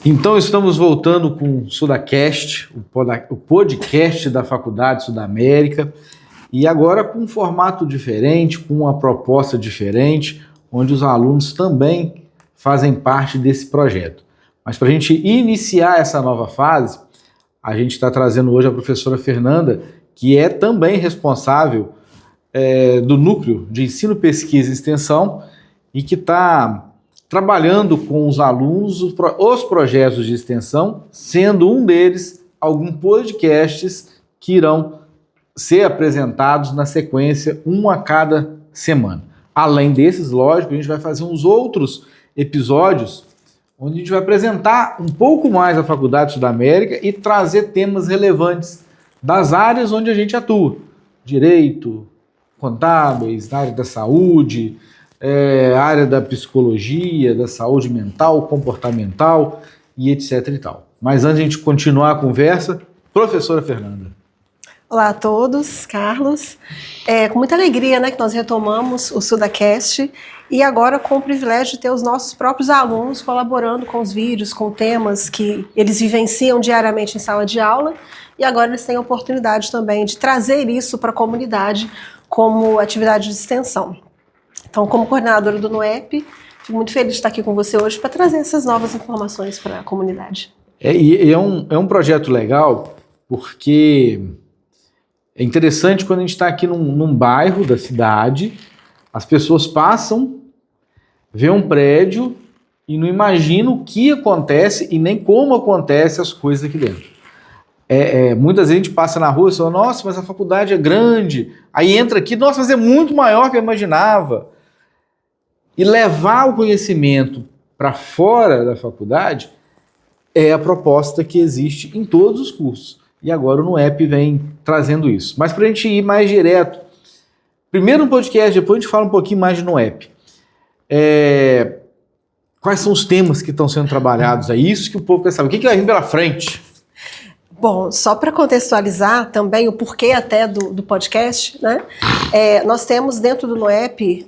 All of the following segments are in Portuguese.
Então estamos voltando com o SudaCast, o podcast da Faculdade Sudamérica, e agora com um formato diferente, com uma proposta diferente, onde os alunos também fazem parte desse projeto. Mas para a gente iniciar essa nova fase, a gente está trazendo hoje a professora Fernanda, que é também responsável do Núcleo de Ensino, Pesquisa e Extensão e que está trabalhando com os alunos os projetos de extensão, sendo um deles alguns podcasts que irão ser apresentados na sequência, um a cada semana. Além desses, lógico, a gente vai fazer uns outros episódios onde a gente vai apresentar um pouco mais a Faculdade Sudamérica e trazer temas relevantes das áreas onde a gente atua. Direito, contábeis, área da saúde, área da psicologia, da saúde mental, comportamental e etc e tal. Mas antes de a gente continuar a conversa, professora Fernanda. Olá a todos, Carlos. Com muita alegria, que nós retomamos o SudaCast e agora com o privilégio de ter os nossos próprios alunos colaborando com os vídeos, com temas que eles vivenciam diariamente em sala de aula e agora eles têm a oportunidade também de trazer isso para a comunidade como atividade de extensão. Então, como coordenadora do NUEP, fico muito feliz de estar aqui com você hoje para trazer essas novas informações para a comunidade. É um projeto legal porque é interessante quando a gente está aqui num bairro da cidade, as pessoas passam, vê um prédio e não imaginam o que acontece e nem como acontece as coisas aqui dentro. Muitas vezes a gente passa na rua e fala, nossa, mas a faculdade é grande. Aí entra aqui, nossa, mas é muito maior que eu imaginava. E levar o conhecimento para fora da faculdade é a proposta que existe em todos os cursos. E agora o NUEP vem trazendo isso. Mas para a gente ir mais direto, primeiro no podcast, depois a gente fala um pouquinho mais de NUEP. Quais são os temas que estão sendo trabalhados? É isso que o povo quer saber. O que vai vir pela frente? Bom, só para contextualizar também o porquê até do podcast, nós temos dentro do NUEP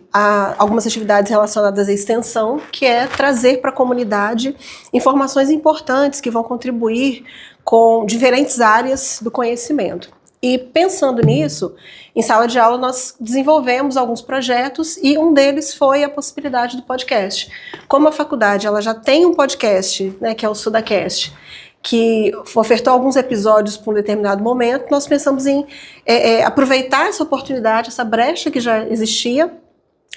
algumas atividades relacionadas à extensão, que é trazer para a comunidade informações importantes que vão contribuir com diferentes áreas do conhecimento. E pensando nisso, em sala de aula nós desenvolvemos alguns projetos e um deles foi a possibilidade do podcast. Como a faculdade ela já tem um podcast, que é o SudaCast, que ofertou alguns episódios por um determinado momento, nós pensamos em aproveitar essa oportunidade, essa brecha que já existia,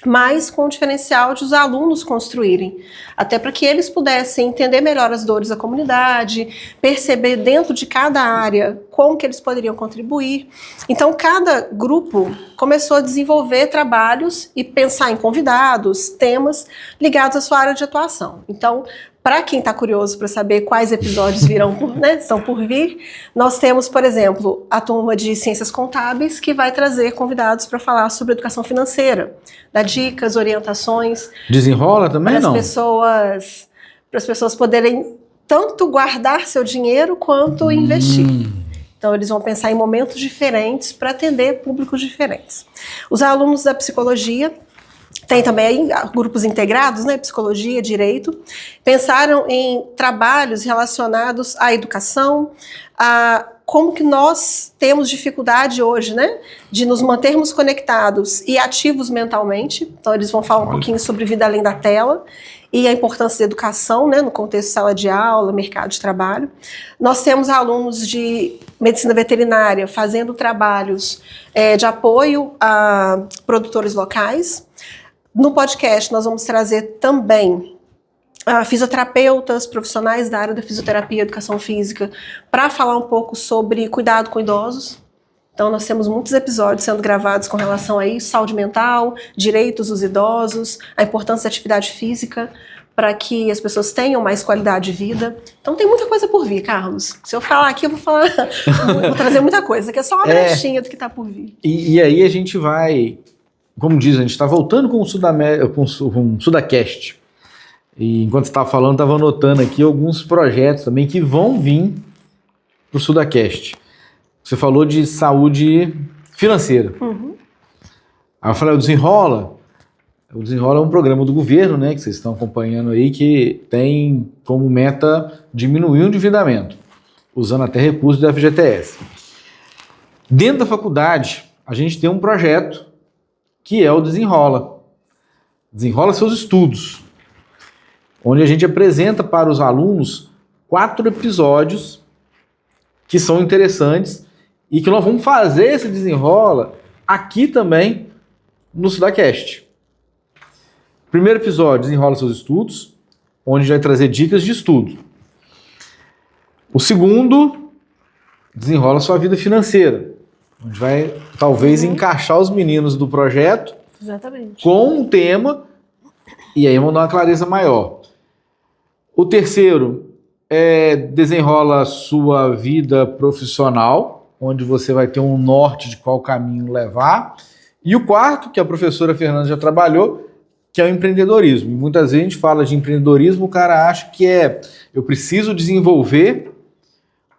mas com o diferencial de os alunos construírem, até para que eles pudessem entender melhor as dores da comunidade, perceber dentro de cada área como que eles poderiam contribuir. Então, cada grupo começou a desenvolver trabalhos e pensar em convidados, temas ligados à sua área de atuação. Então, para quem está curioso para saber quais episódios estão por vir, nós temos, por exemplo, a turma de Ciências Contábeis, que vai trazer convidados para falar sobre educação financeira, dar dicas, orientações. Desenrola também, para as pessoas poderem tanto guardar seu dinheiro quanto investir. Então, eles vão pensar em momentos diferentes para atender públicos diferentes. Os alunos da psicologia, tem também grupos integrados, psicologia, direito, pensaram em trabalhos relacionados à educação, a como que nós temos dificuldade hoje, de nos mantermos conectados e ativos mentalmente. Então, eles vão falar um pouquinho sobre vida além da tela e a importância da educação, no contexto de sala de aula, mercado de trabalho. Nós temos alunos de medicina veterinária fazendo trabalhos de apoio a produtores locais. No podcast, nós vamos trazer também fisioterapeutas, profissionais da área da fisioterapia e educação física, para falar um pouco sobre cuidado com idosos. Então, nós temos muitos episódios sendo gravados com relação a isso, saúde mental, direitos dos idosos, a importância da atividade física, para que as pessoas tenham mais qualidade de vida. Então, tem muita coisa por vir, Carlos. Se eu falar aqui, eu vou trazer muita coisa, que é só uma brechinha do que está por vir. E aí a gente vai... Como diz, a gente está voltando com o SudaCast. E enquanto você estava falando, estava anotando aqui alguns projetos também que vão vir para o SudaCast. Você falou de saúde financeira. Aí eu falei, desenrola. O Desenrola é um programa do governo, né, que vocês estão acompanhando aí, que tem como meta diminuir o endividamento, usando até recursos da FGTS. Dentro da faculdade, a gente tem um projeto que é o Desenrola. Desenrola seus estudos, onde a gente apresenta para os alunos 4 episódios que são interessantes e que nós vamos fazer esse Desenrola aqui também no SudaCast. Primeiro episódio, Desenrola seus estudos, onde a gente vai trazer dicas de estudo. O segundo, Desenrola sua vida financeira, onde vai talvez encaixar os meninos do projeto. Exatamente. Com um tema, e aí vamos dar uma clareza maior. O terceiro é Desenrola sua vida profissional, onde você vai ter um norte de qual caminho levar. E o quarto, que a professora Fernanda já trabalhou, que é o empreendedorismo. E muitas vezes a gente fala de empreendedorismo, o cara acha que eu preciso desenvolver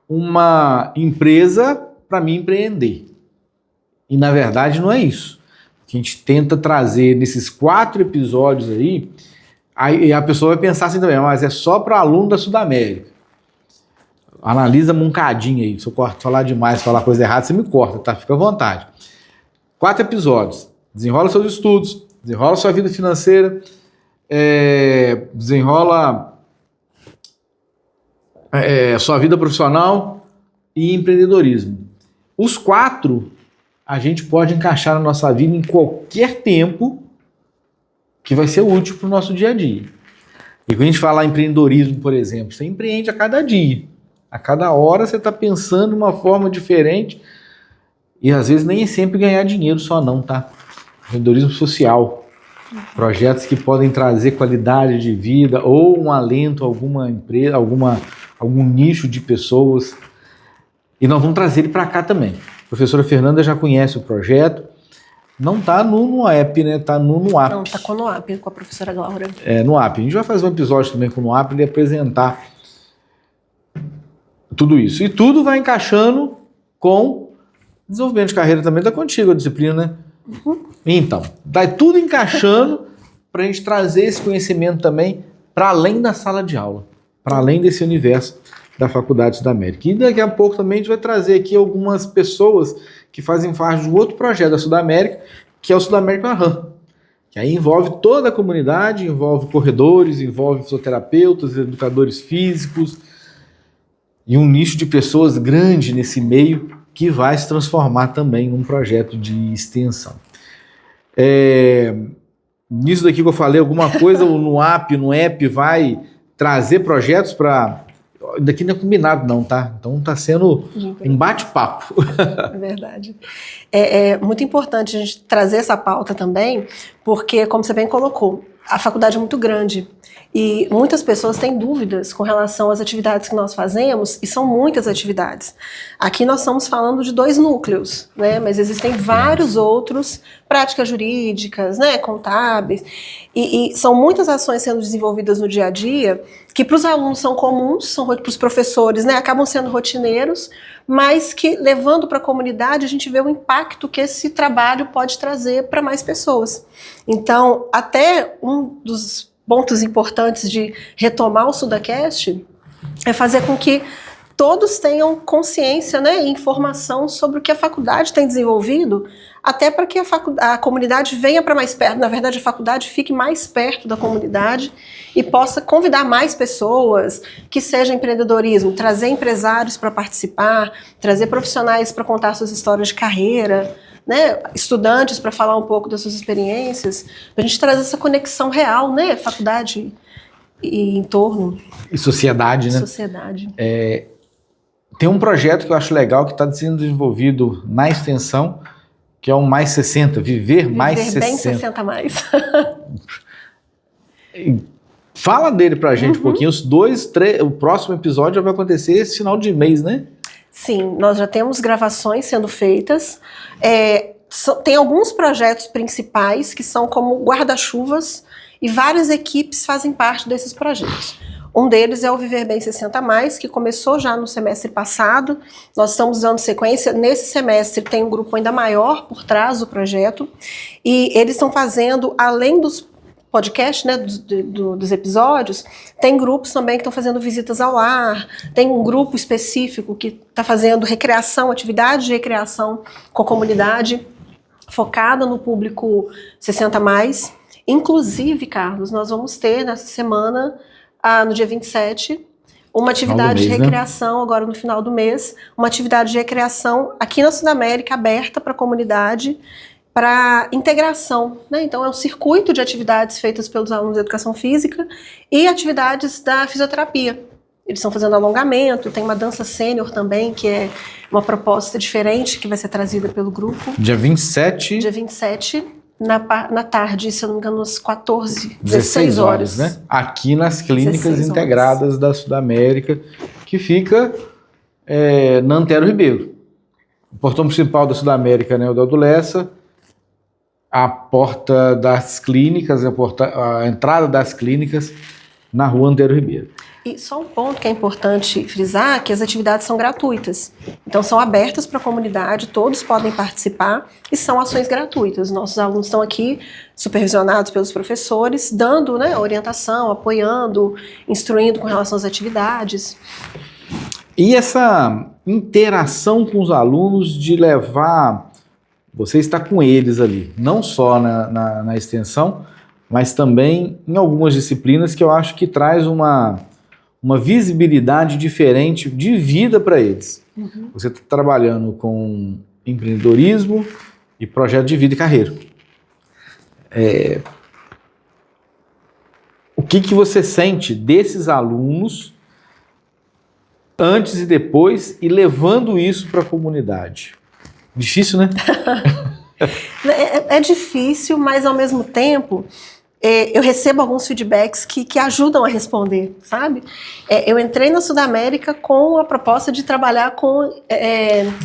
uma empresa para me empreender. E na verdade não é isso. Que a gente tenta trazer nesses 4 episódios aí a pessoa vai pensar assim também, mas é só para aluno da Sudamérica. Analisa um cadinho aí. Se eu falar demais, falar coisa errada, você me corta, tá? Fica à vontade. 4 episódios. Desenrola seus estudos, desenrola sua vida financeira, desenrola sua vida profissional e empreendedorismo. Os 4 a gente pode encaixar na nossa vida em qualquer tempo que vai ser útil para o nosso dia a dia. E quando a gente fala em empreendedorismo, por exemplo, você empreende a cada dia. A cada hora você está pensando de uma forma diferente e às vezes nem é sempre ganhar dinheiro só não, tá? Empreendedorismo social. Projetos que podem trazer qualidade de vida ou um alento a alguma empresa, algum nicho de pessoas. E nós vamos trazer ele para cá também. A professora Fernanda já conhece o projeto. Não está no NUAP, né? Está no NUAP. Não, está com o NUAP, com a professora Glaura. NUAP. A gente vai fazer um episódio também com o NUAP e apresentar tudo isso. E tudo vai encaixando com desenvolvimento de carreira também da Contigo, a disciplina, né? Uhum. Então, vai tudo encaixando para a gente trazer esse conhecimento também para além da sala de aula, para além desse universo da Faculdade Sudamérica. E daqui a pouco também a gente vai trazer aqui algumas pessoas que fazem parte de um outro projeto da Sudamérica, que é o Sudamérica RAM, que aí envolve toda a comunidade, envolve corredores, envolve fisioterapeutas, educadores físicos e um nicho de pessoas grande nesse meio que vai se transformar também num projeto de extensão. Nisso daqui que eu falei, alguma coisa o NUAP, no NUEP vai trazer projetos para... Daqui não é combinado não, tá? Então tá sendo um bate-papo. É verdade. É muito importante a gente trazer essa pauta também, porque, como você bem colocou, a faculdade é muito grande e muitas pessoas têm dúvidas com relação às atividades que nós fazemos, e são muitas atividades. Aqui nós estamos falando de 2 núcleos, né? Mas existem vários outros, práticas jurídicas, né? Contábeis, e são muitas ações sendo desenvolvidas no dia a dia que para os alunos são comuns, para os professores, né? Acabam sendo rotineiros, mas que levando para a comunidade a gente vê o impacto que esse trabalho pode trazer para mais pessoas. Então, até um dos pontos importantes de retomar o SudaCast é fazer com que todos tenham consciência, né, e informação sobre o que a faculdade tem desenvolvido, até para que a comunidade venha para mais perto, na verdade a faculdade fique mais perto da comunidade e possa convidar mais pessoas, que seja empreendedorismo, trazer empresários para participar, trazer profissionais para contar suas histórias de carreira, né, estudantes para falar um pouco das suas experiências, a gente traz essa conexão real, né, faculdade e entorno. E sociedade, né? Sociedade. Tem um projeto que eu acho legal que está sendo desenvolvido na extensão, que é o Mais 60, Viver Mais 60. Bem 60 mais. Fala dele pra gente um pouquinho, o próximo episódio já vai acontecer esse final de mês, né? Sim, nós já temos gravações sendo feitas. Tem alguns projetos principais que são como guarda-chuvas e várias equipes fazem parte desses projetos. Um deles é o Viver Bem 60+, que começou já no semestre passado. Nós estamos dando sequência. Nesse semestre tem um grupo ainda maior por trás do projeto. E eles estão fazendo, além dos podcasts, né, dos episódios, tem grupos também que estão fazendo visitas ao lar. Tem um grupo específico que está fazendo recreação, atividade de recreação com a comunidade, focada no público 60+. Inclusive, Carlos, nós vamos ter nessa semana, no dia 27, uma atividade de recreação, agora no final do mês, uma atividade de recreação aqui na Sudamérica, aberta para a comunidade, para integração, né? Então é um circuito de atividades feitas pelos alunos de educação física e atividades da fisioterapia. Eles estão fazendo alongamento, tem uma dança sênior também, que é uma proposta diferente que vai ser trazida pelo grupo. Dia 27? Dia 27, na tarde, se eu não me engano, às 16 horas. Né? Aqui nas clínicas integradas da Sudamérica, que fica na Antero Ribeiro. O portão principal da Sudamérica, né, o Deodoro Lessa, a porta das clínicas, a entrada das clínicas na rua Antero Ribeiro. E só um ponto que é importante frisar, que as atividades são gratuitas. Então são abertas para a comunidade, todos podem participar e são ações gratuitas. Nossos alunos estão aqui supervisionados pelos professores, dando, né, orientação, apoiando, instruindo com relação às atividades. E essa interação com os alunos de levar, você está com eles ali, não só na extensão, mas também em algumas disciplinas que eu acho que traz uma visibilidade diferente de vida para eles. Uhum. Você está trabalhando com empreendedorismo e projeto de vida e carreira. O que você sente desses alunos antes e depois e levando isso para a comunidade? Difícil, né? É difícil, mas ao mesmo tempo eu recebo alguns feedbacks que ajudam a responder, sabe? Eu entrei na Sudamérica com a proposta de trabalhar com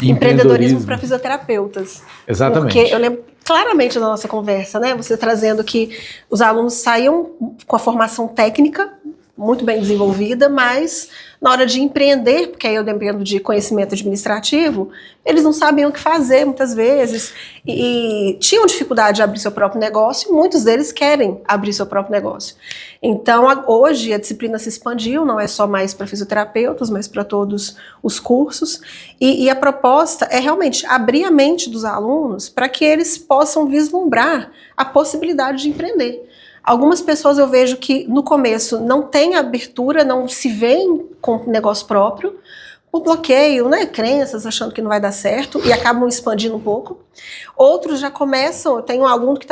empreendedorismo para fisioterapeutas. Exatamente. Porque eu lembro claramente da nossa conversa, né? Você trazendo que os alunos saíam com a formação técnica muito bem desenvolvida, mas na hora de empreender, porque aí eu dependo de conhecimento administrativo, eles não sabiam o que fazer muitas vezes e tinham dificuldade de abrir seu próprio negócio, muitos deles querem abrir seu próprio negócio. Então, hoje a disciplina se expandiu, não é só mais para fisioterapeutas, mas para todos os cursos, e a proposta é realmente abrir a mente dos alunos para que eles possam vislumbrar a possibilidade de empreender. Algumas pessoas eu vejo que no começo não tem abertura, não se veem com negócio próprio, por bloqueio, né, crenças, achando que não vai dar certo e acabam expandindo um pouco. Outros já começam, eu tenho um aluno que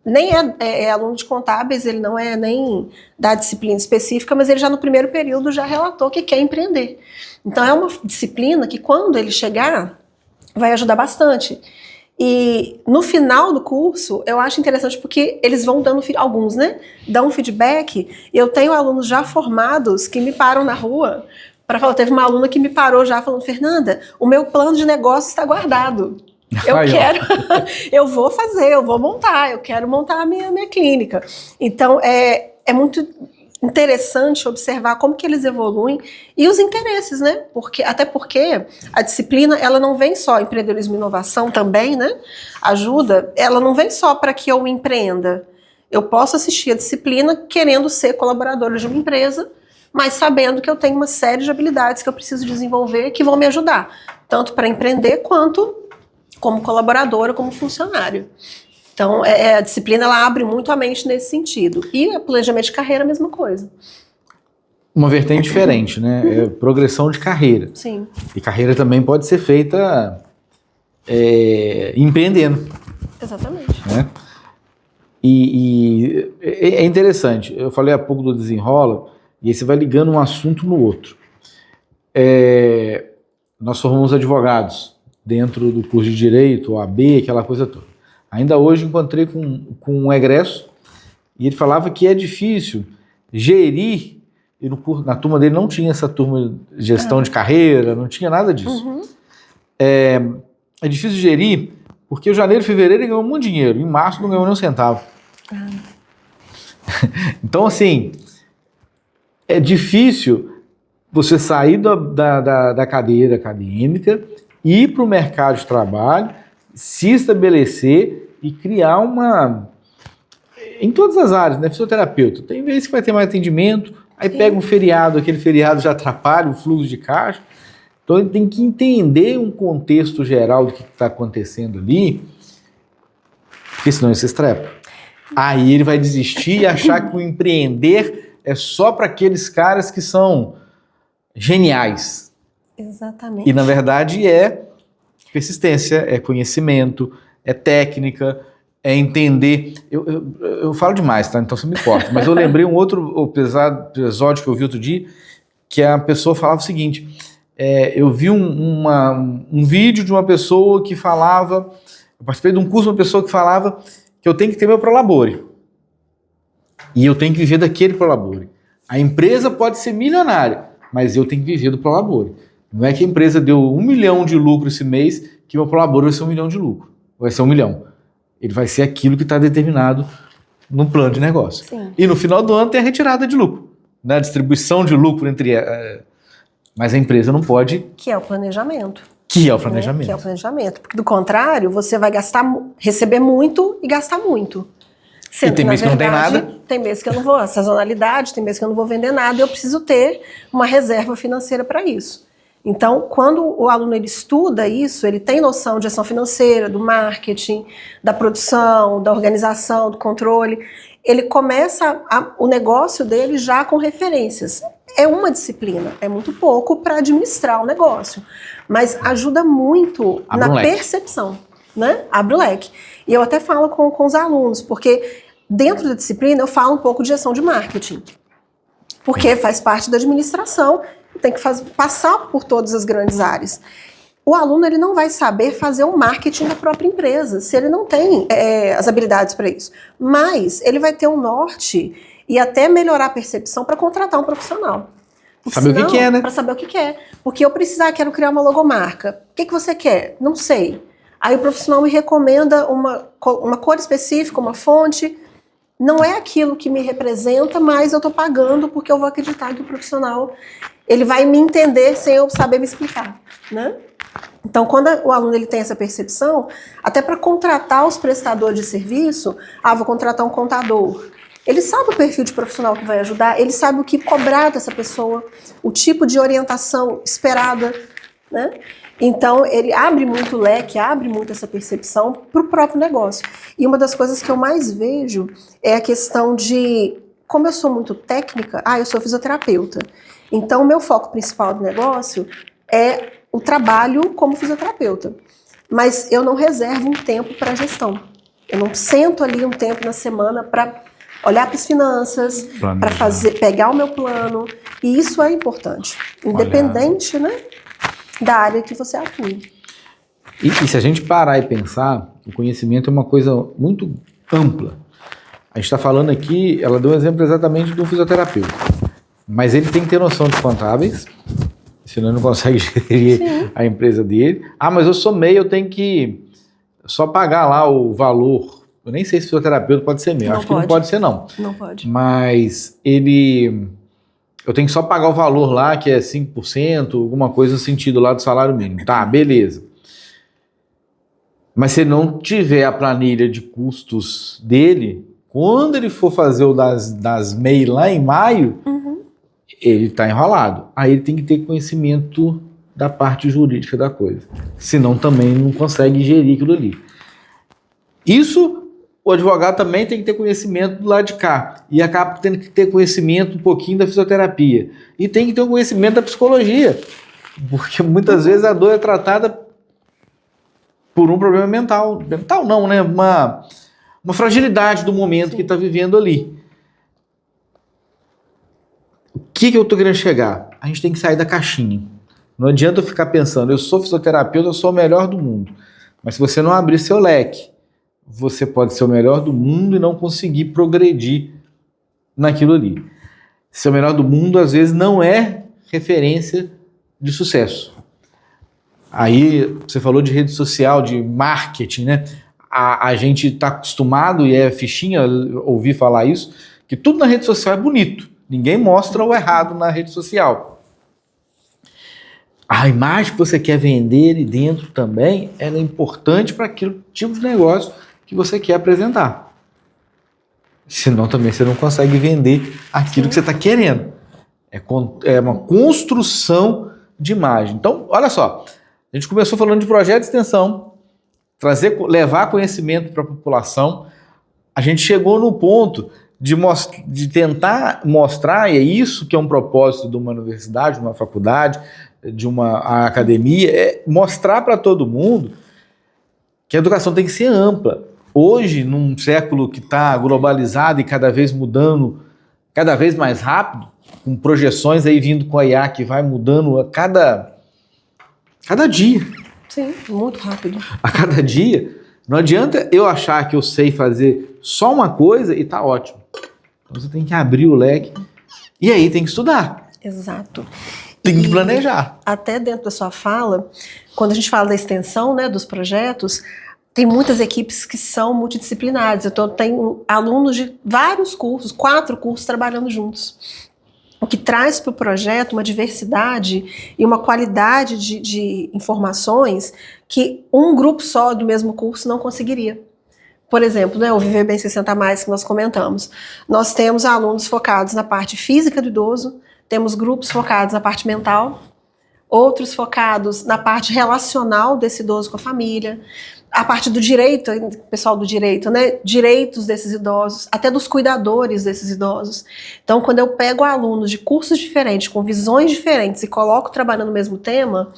nem é aluno de contábeis, ele não é nem da disciplina específica, mas ele já no primeiro período já relatou que quer empreender. Então é uma disciplina que quando ele chegar vai ajudar bastante. E no final do curso, eu acho interessante porque eles vão dando, alguns, né, dão um feedback. Eu tenho alunos já formados que me param na rua para falar, teve uma aluna que me parou já falando, Fernanda, o meu plano de negócio está guardado. Eu vou fazer, eu vou montar, eu quero montar a minha clínica. Então, é muito interessante observar como que eles evoluem e os interesses, né? Até porque a disciplina, ela não vem só, empreendedorismo e inovação também, né? Ajuda, ela não vem só para que eu empreenda. Eu posso assistir a disciplina querendo ser colaboradora de uma empresa, mas sabendo que eu tenho uma série de habilidades que eu preciso desenvolver que vão me ajudar, tanto para empreender quanto como colaboradora, como funcionário. Então, a disciplina ela abre muito a mente nesse sentido. E o planejamento de carreira, a mesma coisa. Uma vertente diferente, né? É progressão de carreira. Sim. E carreira também pode ser feita empreendendo. Exatamente. Né? E é interessante. Eu falei há pouco do desenrola, e aí você vai ligando um assunto no outro. Nós formamos advogados dentro do curso de Direito, OAB, aquela coisa toda. Ainda hoje encontrei com um egresso e ele falava que é difícil gerir, e na turma dele não tinha essa turma de gestão de carreira, não tinha nada disso. Uhum. É difícil gerir porque em janeiro e fevereiro ele ganhou muito dinheiro, em março não ganhou nem um centavo. Então, assim, é difícil você sair da cadeira acadêmica, ir para o mercado de trabalho, se estabelecer e criar em todas as áreas, né? Fisioterapeuta. Tem vezes que vai ter mais atendimento, aí pega um feriado, aquele feriado já atrapalha o fluxo de caixa. Então ele tem que entender um contexto geral do que está acontecendo ali, porque senão ele se estrepa. Aí ele vai desistir e achar que o empreender é só para aqueles caras que são geniais. Exatamente. E na verdade é persistência, é conhecimento, é técnica, é entender. Eu falo demais, tá? Então você me corta. Mas eu lembrei um outro episódio que eu vi outro dia, que a pessoa falava o seguinte: eu vi um vídeo de uma pessoa que falava, eu participei de um curso de uma pessoa que falava que eu tenho que ter meu Prolabore. E eu tenho que viver daquele Prolabore. A empresa pode ser milionária, mas eu tenho que viver do Prolabore. Não é que a empresa deu 1 milhão de lucro esse mês, que meu Prolabore vai ser 1 milhão de lucro. Vai ser 1 milhão. Ele vai ser aquilo que está determinado no plano de negócio. Sim. E no final do ano tem a retirada de lucro, né? A distribuição de lucro entre... mas a empresa não pode... Que é o planejamento. Que é o planejamento. Né? Que é o planejamento. Porque do contrário, você vai receber muito e gastar muito. Sendo e tem mês que não tem nada. Tem mês que eu não vou, a sazonalidade, tem mês que eu não vou vender nada, e eu preciso ter uma reserva financeira para isso. Então, quando o aluno ele estuda isso, ele tem noção de gestão financeira, do marketing, da produção, da organização, do controle, ele começa o negócio dele já com referências. É uma disciplina, é muito pouco para administrar o negócio, mas ajuda muito na percepção, né? Abre o leque. E eu até falo com os alunos, porque dentro da disciplina eu falo um pouco de gestão de marketing, porque faz parte da administração, tem que passar por todas as grandes áreas. O aluno ele não vai saber fazer o marketing da própria empresa, se ele não tem as habilidades para isso. Mas ele vai ter um norte e até melhorar a percepção para contratar um profissional. Saber o que quer, né? Para saber o que quer. Porque eu quero criar uma logomarca. O que você quer? Não sei. Aí o profissional me recomenda uma cor específica, uma fonte. Não é aquilo que me representa, mas eu estou pagando porque eu vou acreditar que o profissional ele vai me entender sem eu saber me explicar, né? Então, quando o aluno ele tem essa percepção, até para contratar os prestadores de serviço, vou contratar um contador. Ele sabe o perfil de profissional que vai ajudar, ele sabe o que cobrar dessa pessoa, o tipo de orientação esperada, né? Então, ele abre muito o leque, abre muito essa percepção para o próprio negócio. E uma das coisas que eu mais vejo é a questão de, como eu sou muito técnica, eu sou fisioterapeuta. Então, o meu foco principal do negócio é o trabalho como fisioterapeuta. Mas eu não reservo um tempo para gestão. Eu não sento ali um tempo na semana para olhar para as finanças, para pegar o meu plano. E isso é importante, independente, né, da área que você atue. E se a gente parar e pensar, o conhecimento é uma coisa muito ampla. A gente está falando aqui, ela deu um exemplo exatamente do fisioterapeuta. Mas ele tem que ter noção de contábeis, senão ele não consegue gerir a empresa dele. Mas eu sou MEI, eu tenho que só pagar lá o valor. Eu nem sei se fisioterapeuta pode ser MEI, acho que não pode ser não. Não pode. Mas eu tenho que só pagar o valor lá, que é 5%, alguma coisa no sentido lá do salário mínimo. Tá, beleza. Mas se ele não tiver a planilha de custos dele, quando ele for fazer o das MEI lá em maio, ele está enrolado. Aí ele tem que ter conhecimento da parte jurídica da coisa. Senão também não consegue gerir aquilo ali. Isso, o advogado também tem que ter conhecimento do lado de cá. E acaba tendo que ter conhecimento um pouquinho da fisioterapia. E tem que ter um conhecimento da psicologia. Porque muitas vezes a dor é tratada por um problema mental. Mental não, né? Uma fragilidade do momento que está vivendo ali. O que eu estou querendo chegar? A gente tem que sair da caixinha. Não adianta eu ficar pensando, eu sou fisioterapeuta, eu sou o melhor do mundo. Mas se você não abrir seu leque, você pode ser o melhor do mundo e não conseguir progredir naquilo ali. Ser o melhor do mundo, às vezes, não é referência de sucesso. Aí, você falou de rede social, de marketing, né? A gente está acostumado, e é fichinha ouvir falar isso, que tudo na rede social é bonito. Ninguém mostra o errado na rede social. A imagem que você quer vender ali dentro também, ela é importante para aquele tipo de negócio que você quer apresentar. Senão também você não consegue vender aquilo que você está querendo. É uma construção de imagem. Então, olha só, a gente começou falando de projeto de extensão, levar conhecimento para a população. A gente chegou no ponto de tentar mostrar, e é isso que é um propósito de uma universidade, de uma faculdade, de uma academia, é mostrar para todo mundo que a educação tem que ser ampla. Hoje, num século que está globalizado e cada vez mudando, cada vez mais rápido, com projeções aí vindo com a IA que vai mudando a cada dia. Sim, muito rápido. A cada dia. Não adianta eu achar que eu sei fazer só uma coisa e tá ótimo. Então você tem que abrir o leque e aí tem que estudar. Exato. Tem que planejar. Até dentro da sua fala, quando a gente fala da extensão, né, dos projetos, tem muitas equipes que são multidisciplinares. Eu tenho alunos de vários cursos, 4 cursos trabalhando juntos. O que traz para o projeto uma diversidade e uma qualidade de informações que um grupo só do mesmo curso não conseguiria. Por exemplo, né, o Viver Bem 60+, que nós comentamos. Nós temos alunos focados na parte física do idoso, temos grupos focados na parte mental, outros focados na parte relacional desse idoso com a família, a parte do direito, pessoal do direito, né? Direitos desses idosos, até dos cuidadores desses idosos. Então, quando eu pego alunos de cursos diferentes, com visões diferentes e coloco trabalhando no mesmo tema,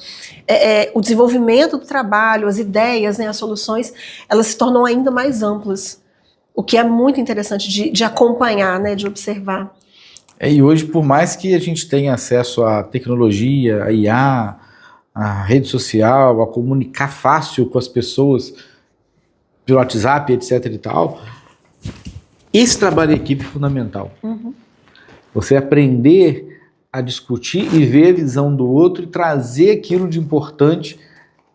o desenvolvimento do trabalho, as ideias, né, as soluções, elas se tornam ainda mais amplas. O que é muito interessante de acompanhar, né, de observar. E hoje, por mais que a gente tenha acesso à tecnologia, à IA, a rede social, a comunicar fácil com as pessoas pelo WhatsApp, etc e tal, esse trabalho de equipe é fundamental. Uhum. Você aprender a discutir e ver a visão do outro e trazer aquilo de importante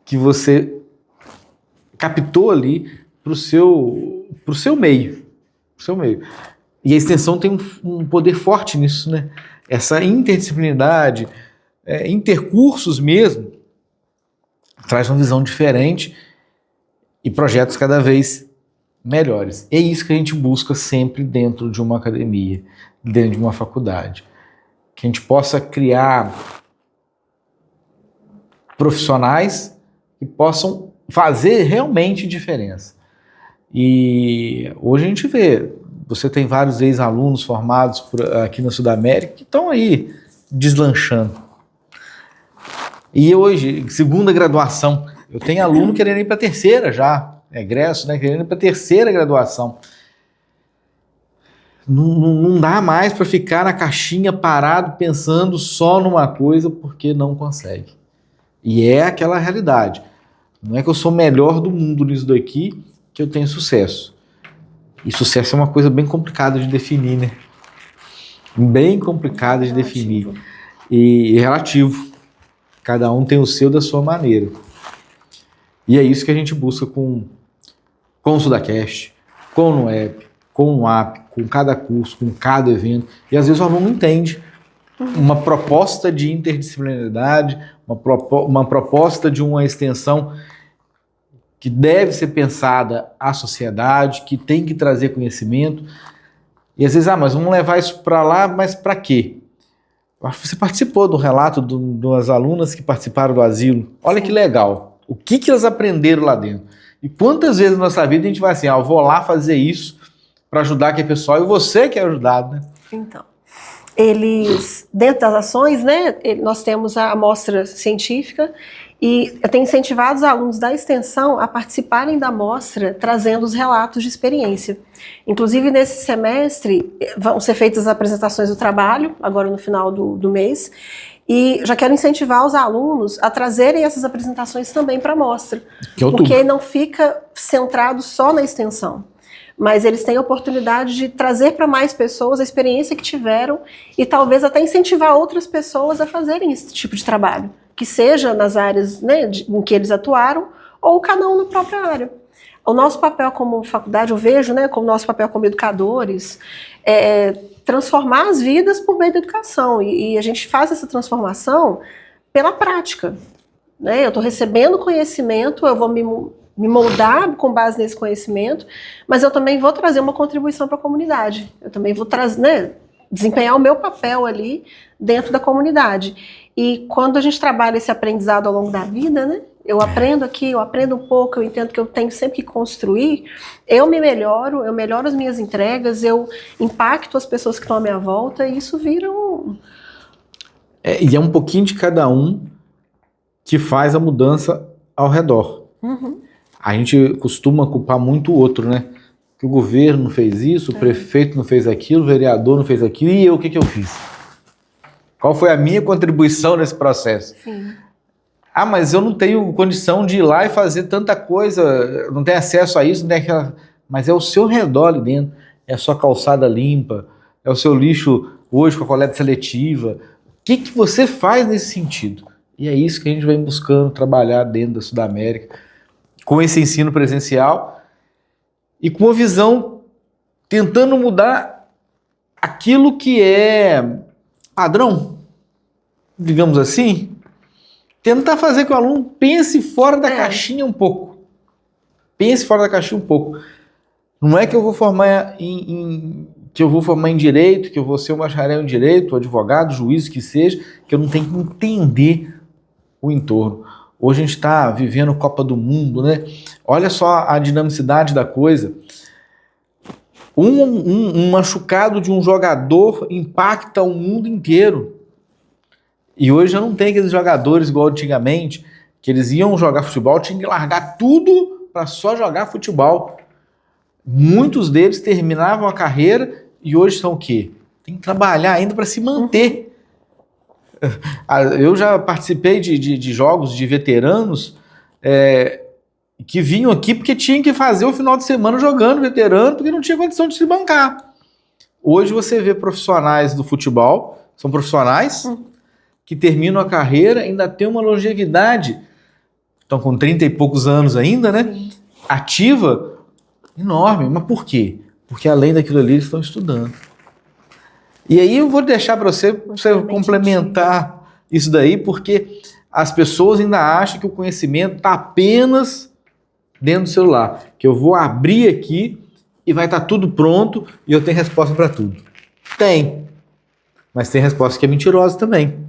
que você captou ali para o seu meio. E a extensão tem um poder forte nisso, né? Essa interdisciplinaridade, intercursos mesmo, traz uma visão diferente e projetos cada vez melhores. É isso que a gente busca sempre dentro de uma academia, dentro de uma faculdade. Que a gente possa criar profissionais que possam fazer realmente diferença. E hoje a gente vê, você tem vários ex-alunos formados aqui na Sudamérica que estão aí deslanchando. E hoje, segunda graduação, eu tenho aluno querendo ir para a terceira já, egresso, né, querendo ir para a terceira graduação. Não dá mais para ficar na caixinha parado pensando só numa coisa porque não consegue. E é aquela realidade. Não é que eu sou o melhor do mundo nisso daqui que eu tenho sucesso. E sucesso é uma coisa bem complicada de definir, né? Bem complicada de definir. E relativo. Cada um tem o seu da sua maneira. E é isso que a gente busca com o SudaCast, com o NUEP, com o AP, com cada curso, com cada evento. E às vezes o aluno não entende uma proposta de interdisciplinaridade, uma proposta de uma extensão que deve ser pensada à sociedade, que tem que trazer conhecimento. E às vezes, mas vamos levar isso para lá, mas para quê? Você participou do relato das alunas que participaram do asilo. Olha que legal. O que elas aprenderam lá dentro? E quantas vezes na nossa vida a gente vai assim, eu vou lá fazer isso para ajudar aquele pessoal e você que é ajudado, né? Então, eles, dentro das ações, né, nós temos a amostra científica e eu tenho incentivado os alunos da extensão a participarem da amostra trazendo os relatos de experiência. Inclusive, nesse semestre, vão ser feitas as apresentações do trabalho, agora no final do mês, e já quero incentivar os alunos a trazerem essas apresentações também para a amostra, porque não fica centrado só na extensão, mas eles têm a oportunidade de trazer para mais pessoas a experiência que tiveram e talvez até incentivar outras pessoas a fazerem esse tipo de trabalho, que seja nas áreas, né, em que eles atuaram, ou cada um na própria área. O nosso papel como faculdade, eu vejo, né, como nosso papel como educadores, é transformar as vidas por meio da educação. E a gente faz essa transformação pela prática. Né? Eu estou recebendo conhecimento, eu vou me moldar com base nesse conhecimento, mas eu também vou trazer uma contribuição para a comunidade. Eu também vou trazer, né, desempenhar o meu papel ali dentro da comunidade. E quando a gente trabalha esse aprendizado ao longo da vida, né, eu aprendo aqui, eu aprendo um pouco, eu entendo que eu tenho sempre que construir, eu me melhoro, eu melhoro as minhas entregas, eu impacto as pessoas que estão à minha volta, e isso vira um... E é um pouquinho de cada um que faz a mudança ao redor. Uhum. A gente costuma culpar muito o outro, né? Que o governo não fez isso, o prefeito não fez aquilo, o vereador não fez aquilo, e eu, o que eu fiz? Qual foi a minha contribuição nesse processo? Sim. Ah, mas eu não tenho condição de ir lá e fazer tanta coisa, não tenho acesso a isso, não tenho aquela... Mas é o seu redor ali dentro, é a sua calçada limpa, é o seu lixo hoje com a coleta seletiva. O que você faz nesse sentido? E é isso que a gente vem buscando trabalhar dentro da Sudamérica, com esse ensino presencial e com uma visão tentando mudar aquilo que é padrão, digamos assim, tentar fazer que o aluno pense fora da caixinha um pouco. Pense fora da caixinha um pouco. Não é que eu vou formar em direito, que eu vou ser um bacharel em direito, advogado, juiz, que seja, que eu não tenho que entender o entorno. Hoje a gente está vivendo Copa do Mundo, né? Olha só a dinamicidade da coisa. Um machucado de um jogador impacta o mundo inteiro. E hoje já não tem aqueles jogadores igual antigamente, que eles iam jogar futebol, tinham que largar tudo para só jogar futebol. Muitos deles terminavam a carreira e hoje são o quê? Tem que trabalhar ainda para se manter. Eu já participei de jogos de veteranos que vinham aqui porque tinham que fazer o final de semana jogando veterano, porque não tinha condição de se bancar. Hoje você vê profissionais do futebol, são profissionais que terminam a carreira, ainda tem uma longevidade, estão com 30 e poucos anos ainda, né? Ativa, enorme. Mas por quê? Porque além daquilo ali eles estão estudando. E aí eu vou deixar para você complementar isso daí, porque as pessoas ainda acham que o conhecimento está apenas dentro do celular, que eu vou abrir aqui e vai estar tudo pronto e eu tenho resposta para tudo. Tem, mas tem resposta que é mentirosa também.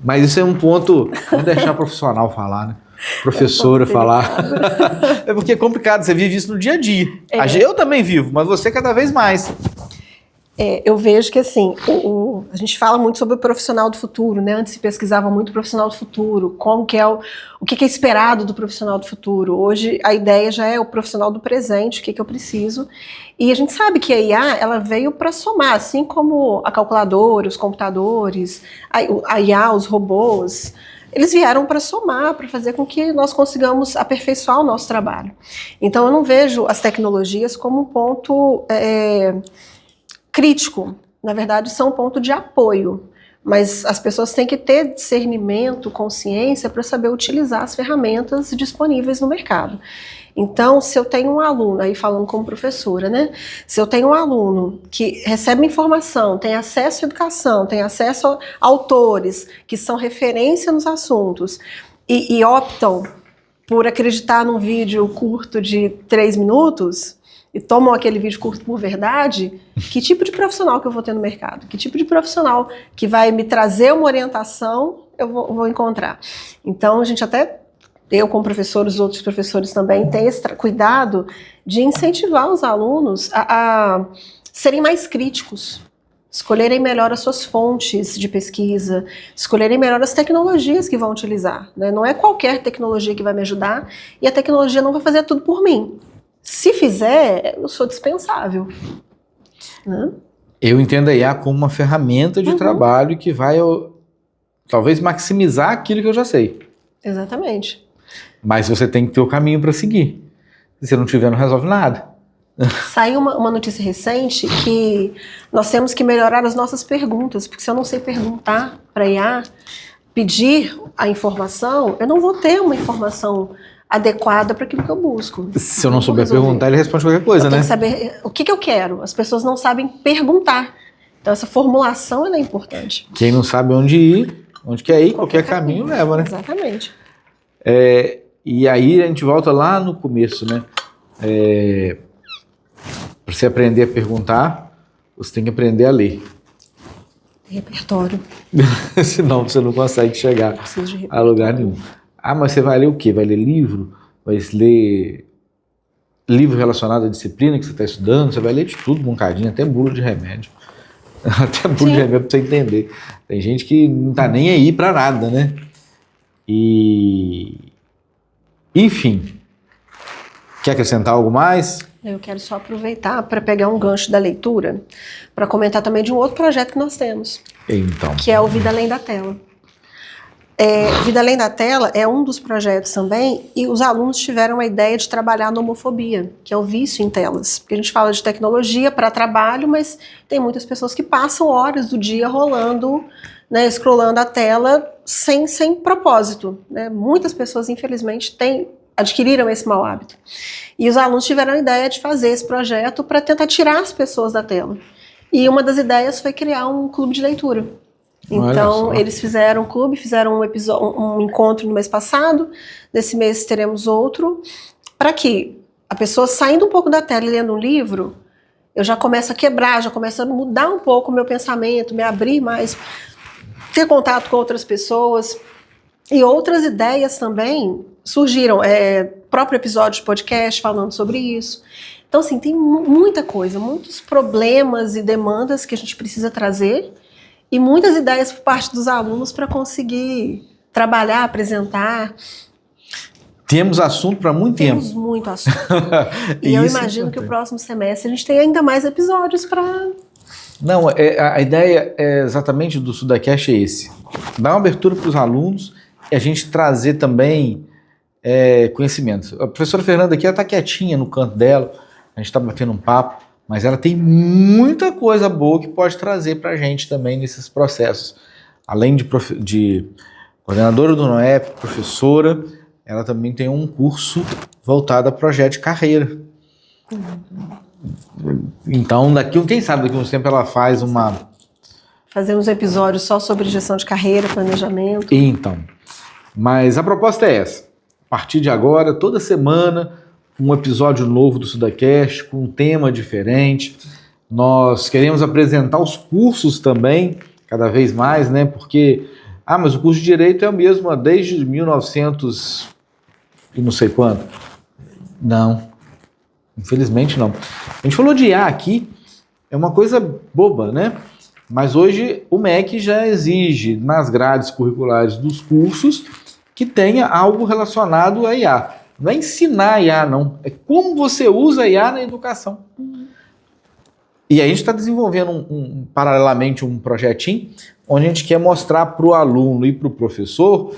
Mas isso é um ponto, vamos deixar profissional falar, né? Professora falar. É porque é complicado, você vive isso no dia a dia. Eu também vivo, mas você cada vez mais. Eu vejo que assim, a gente fala muito sobre o profissional do futuro, né? Antes se pesquisava muito o profissional do futuro, como que é o que é esperado do profissional do futuro. Hoje a ideia já é o profissional do presente, o que eu preciso. E a gente sabe que a IA, ela veio para somar, assim como a calculadora, os computadores, a IA, os robôs, eles vieram para somar, para fazer com que nós consigamos aperfeiçoar o nosso trabalho. Então eu não vejo as tecnologias como um ponto crítico, na verdade são um ponto de apoio, mas as pessoas têm que ter discernimento, consciência para saber utilizar as ferramentas disponíveis no mercado. Então, se eu tenho um aluno, aí falando como professora, né? Se eu tenho um aluno que recebe informação, tem acesso à educação, tem acesso a autores que são referência nos assuntos e optam por acreditar num vídeo curto de 3 minutos, e tomam aquele vídeo curto por verdade, que tipo de profissional que eu vou ter no mercado? Que tipo de profissional que vai me trazer uma orientação eu vou encontrar? Então, a gente até, eu como professor, os outros professores também, tem esse cuidado de incentivar os alunos a serem mais críticos, escolherem melhor as suas fontes de pesquisa, escolherem melhor as tecnologias que vão utilizar. Né? Não é qualquer tecnologia que vai me ajudar e a tecnologia não vai fazer tudo por mim. Se fizer, eu sou dispensável. Né? Eu entendo a IA como uma ferramenta de trabalho que vai, talvez, maximizar aquilo que eu já sei. Exatamente. Mas você tem que ter o caminho para seguir. Se você não tiver, não resolve nada. Saiu uma notícia recente que nós temos que melhorar as nossas perguntas, porque se eu não sei perguntar para a IA, pedir a informação, eu não vou ter uma informação adequada para aquilo que eu busco. Se eu não souber perguntar, ele responde qualquer coisa, eu né? Tenho que saber o que eu quero. As pessoas não sabem perguntar. Então, essa formulação ela é importante. Quem não sabe onde ir, onde quer ir, qualquer caminho leva, né? Exatamente. E aí a gente volta lá no começo, né? Para você aprender a perguntar, você tem que aprender a ler. Repertório. Senão você não consegue chegar a lugar nenhum. Ah, mas você vai ler o quê? Vai ler livro? Vai ler livro relacionado à disciplina que você está estudando? Você vai ler de tudo, um bocadinho, até bula de remédio. Até bula de remédio para você entender. Tem gente que não tá nem aí para nada, né? Enfim. Quer acrescentar algo mais? Eu quero só aproveitar para pegar um gancho da leitura, para comentar também de um outro projeto que nós temos. Então. Que é o Vida Além da Tela. Vida Além da Tela é um dos projetos também, e os alunos tiveram a ideia de trabalhar na homofobia, que é o vício em telas. Porque a gente fala de tecnologia para trabalho, mas tem muitas pessoas que passam horas do dia rolando, né, scrollando a tela sem propósito. Né? Muitas pessoas, infelizmente, adquiriram esse mau hábito. E os alunos tiveram a ideia de fazer esse projeto para tentar tirar as pessoas da tela. E uma das ideias foi criar um clube de leitura. Então, eles fizeram um clube, fizeram um encontro no mês passado, nesse mês teremos outro, para que a pessoa, saindo um pouco da tela e lendo um livro, eu já começo a quebrar, já começo a mudar um pouco o meu pensamento, me abrir mais, ter contato com outras pessoas. E outras ideias também surgiram, próprio episódio de podcast falando sobre isso. Então, assim, tem muita coisa, muitos problemas e demandas que a gente precisa trazer, e muitas ideias por parte dos alunos para conseguir trabalhar, apresentar. Temos assunto para muito tempo. Temos muito assunto. E eu imagino que o próximo semestre a gente tem ainda mais episódios para... Não, a ideia exatamente do SudaCast é esse. Dar uma abertura para os alunos e a gente trazer também conhecimentos. A professora Fernanda aqui, ela está quietinha no canto dela, a gente está batendo um papo, mas ela tem muita coisa boa que pode trazer para a gente também nesses processos. Além de coordenadora do NOEP, professora, ela também tem um curso voltado a projeto de carreira. Então, quem sabe daqui a uns tempos ela faz Fazemos episódios só sobre gestão de carreira, planejamento. Então, mas a proposta é essa. A partir de agora, toda semana, um episódio novo do SudaCast, com um tema diferente. Nós queremos apresentar os cursos também, cada vez mais, né? Porque, mas o curso de Direito é o mesmo desde 1900 e não sei quando. Não, infelizmente não. A gente falou de IA aqui, é uma coisa boba, né? Mas hoje o MEC já exige nas grades curriculares dos cursos que tenha algo relacionado a IA. Não é ensinar a IA, não. É como você usa a IA na educação. E a gente está desenvolvendo paralelamente um projetinho onde a gente quer mostrar para o aluno e para o professor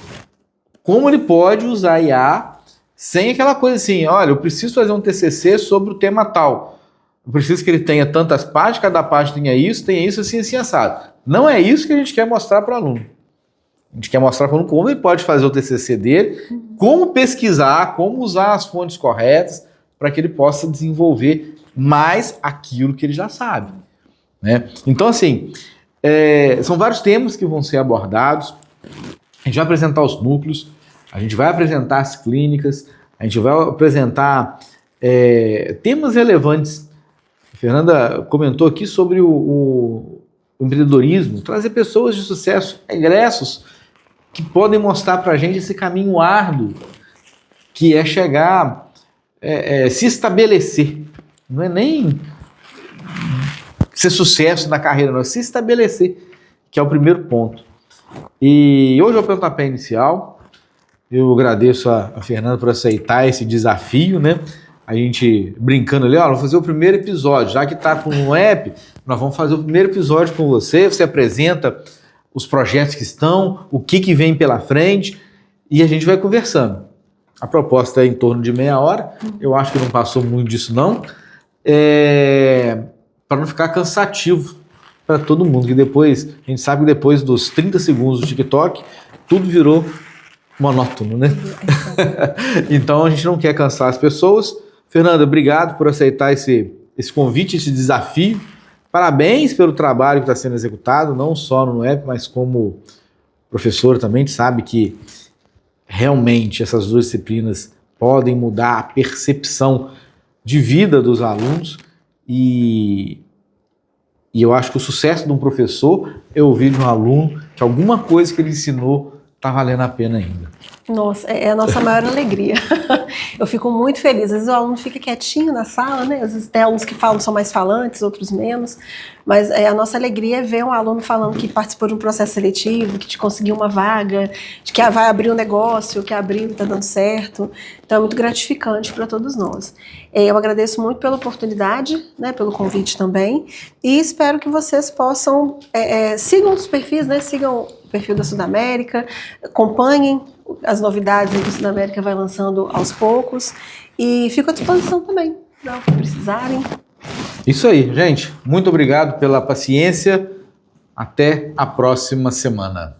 como ele pode usar a IA sem aquela coisa assim, olha, eu preciso fazer um TCC sobre o tema tal. Eu preciso que ele tenha tantas páginas, cada página tenha isso, assim, assado. Não é isso que a gente quer mostrar para o aluno. A gente quer mostrar para o aluno como ele pode fazer o TCC dele, como pesquisar, como usar as fontes corretas para que ele possa desenvolver mais aquilo que ele já sabe. Né? Então, assim, são vários temas que vão ser abordados. A gente vai apresentar os núcleos, a gente vai apresentar as clínicas, a gente vai apresentar temas relevantes. A Fernanda comentou aqui sobre o empreendedorismo, trazer pessoas de sucesso, egressos, que podem mostrar para a gente esse caminho árduo, que é chegar, se estabelecer. Não é nem ser sucesso na carreira, não, é se estabelecer, que é o primeiro ponto. E hoje é o pontapé inicial. Eu agradeço a Fernanda por aceitar esse desafio, né? A gente brincando ali, vamos fazer o primeiro episódio, já que está com um app, nós vamos fazer o primeiro episódio com você apresenta os projetos que estão, o que vem pela frente, e a gente vai conversando. A proposta é em torno de meia hora, eu acho que não passou muito disso não, para não ficar cansativo para todo mundo, que depois, a gente sabe que depois dos 30 segundos do TikTok, tudo virou monótono, né? Então a gente não quer cansar as pessoas. Fernanda, obrigado por aceitar esse convite, esse desafio. Parabéns pelo trabalho que está sendo executado, não só no NUEP, mas como professor também. A gente sabe que realmente essas duas disciplinas podem mudar a percepção de vida dos alunos e eu acho que o sucesso de um professor é ouvir de um aluno que alguma coisa que ele ensinou está valendo a pena ainda. Nossa, é a nossa maior alegria. Eu fico muito feliz. Às vezes o aluno fica quietinho na sala, né? Às vezes tem alunos que falam, são mais falantes, outros menos. Mas a nossa alegria é ver um aluno falando que participou de um processo seletivo, que te conseguiu uma vaga, de que vai abrir um negócio, que abriu e está dando certo. Então é muito gratificante para todos nós. Eu agradeço muito pela oportunidade, né, pelo convite também. E espero que vocês possam sigam os perfis, né? Sigam o perfil da Sudamérica, acompanhem as novidades que a Sudamérica vai lançando aos poucos e fico à disposição também, para o que precisarem. Isso aí, gente. Muito obrigado pela paciência. Até a próxima semana.